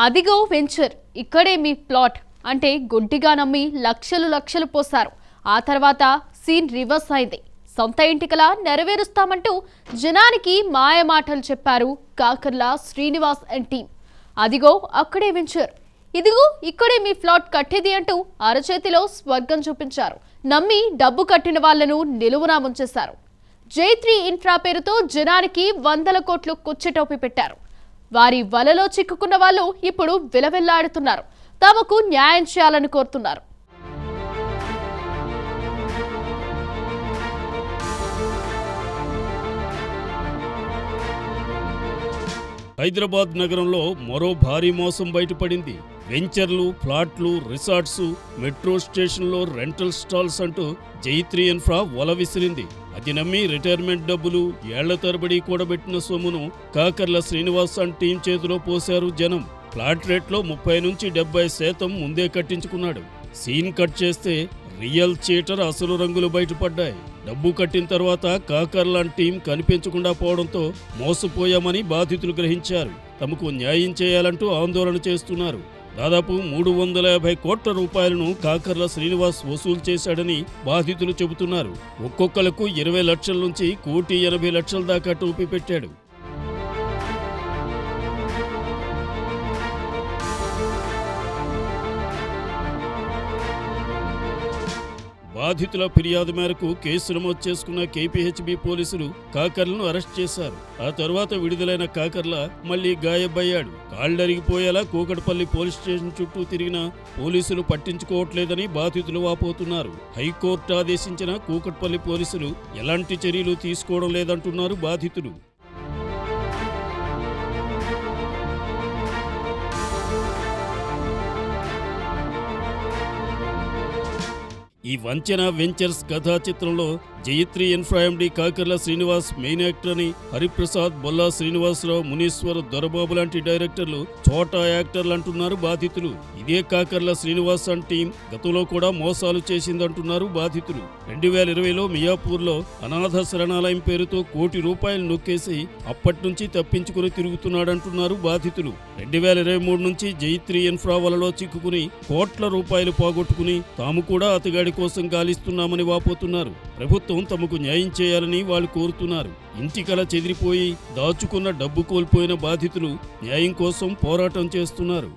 అదిగో వెంచర్, ఇక్కడే మీ ప్లాట్ అంటే గుడ్డిగా నమ్మి లక్షలు పోశారు. ఆ తర్వాత సీన్ రివర్స్ అయింది. సొంత ఇంటికలా నెరవేరుస్తామంటూ జనానికి మాయమాటలు చెప్పారు కాకర్ల శ్రీనివాస్ అండ్ టీం. అదిగో అక్కడే వెంచర్, ఇదిగో ఇక్కడే మీ ఫ్లాట్ కట్టేది అంటూ అరచేతిలో స్వర్గం చూపించారు. నమ్మి డబ్బు కట్టిన వాళ్లను నిలువునా ముంచేశారు. జైత్రి ఇన్ఫ్రా పేరుతో జనానికి 100 కోట్లు కుచ్చెటోపి పెట్టారు. వారి వలలో చిక్కుకున్న వాళ్ళు ఇప్పుడు విలవిల్లాడుతున్నారు. తమకు న్యాయం చేయాలని కోరుతున్నారు. హైదరాబాద్ నగరంలో మరో భారీ మోసం బయటపడింది. వెంచర్లు, ఫ్లాట్లు, రిసార్ట్స్, మెట్రో స్టేషన్లో రెంటల్ స్టాల్స్ అంటూ జైత్రి ఇన్ఫ్రా వల విసిరింది. అది నమ్మి రిటైర్మెంట్ డబ్బులు, ఏళ్ల తరబడి కూడబెట్టిన సొమ్మును కాకర్ల శ్రీనివాస్ అండ్ టీం చేతిలో పోశారు జనం. ఫ్లాట్ రేట్లో 30 నుంచి 70% ముందే కట్టించుకున్నాడు. సీన్ కట్ చేస్తే రియల్ చీటర్ అసలు రంగులు బయటపడ్డాయి. డబ్బు కట్టిన తర్వాత కాకర్ల టీం కనిపించకుండా పోవడంతో మోసపోయామని బాధితులు గ్రహించారు. తమకు న్యాయం చేయాలంటూ ఆందోళన చేస్తున్నారు. దాదాపు 350 కోట్ల రూపాయలను కాకర్ల శ్రీనివాస్ వసూలు చేశాడని బాధితులు చెబుతున్నారు. ఒక్కొక్కలకు 20 లక్షల నుంచి 1,80,00,000 దాకా టోపీ పెట్టాడు. బాధితుల ఫిర్యాదు మేరకు కేసు నమోదు చేసుకున్న కేపీహెచ్బీ పోలీసులు కాకర్లను అరెస్ట్ చేశారు. ఆ తర్వాత విడుదలైన కాకర్ల మళ్లీ గాయబయ్యాడు. కాళ్లరిగిపోయేలా కూకట్పల్లి పోలీస్ స్టేషన్ చుట్టూ తిరిగినా పోలీసులు పట్టించుకోవట్లేదని బాధితులు వాపోతున్నారు. హైకోర్టు ఆదేశించిన కూకట్పల్లి పోలీసులు ఎలాంటి చర్యలు తీసుకోవడం లేదంటున్నారు బాధితులు. ఈ వంచన వెంచర్స్ కథా చిత్రంలో జైత్రి ఇన్ఫ్రా ఎండి కాకర్ల శ్రీనివాస్ మెయిన్ యాక్టర్ అని, హరిప్రసాద్, బొల్లా శ్రీనివాసరావు, మునీశ్వర్, దొరబాబు లాంటి డైరెక్టర్లు చోటా యాక్టర్లు అంటున్నారు బాధితులు. ఇదే కాకర్ల శ్రీనివాస్ అండ్ టీం గతంలో కూడా మోసాలు చేసిందంటున్నారు బాధితులు. 2020లో మియాపూర్లో అనాథ శరణాలయం పేరుతో ₹1 కోటి నొక్కేసి అప్పటి నుంచి తప్పించుకుని తిరుగుతున్నాడంటున్నారు బాధితులు. 2023 నుంచి జైత్రి ఇన్ఫ్రా వలలో చిక్కుకుని కోట్ల రూపాయలు పోగొట్టుకుని తాము కూడా అతగాడి కోసం గాలిస్తున్నామని వాపోతున్నారు. ప్రభుత్వం తమకు న్యాయం చేయాలని వాళ్ళు కోరుతున్నారు. ఇంటికల చెదిరిపోయి దాచుకున్న డబ్బు కోల్పోయిన బాధితులు న్యాయం కోసం పోరాటం చేస్తున్నారు.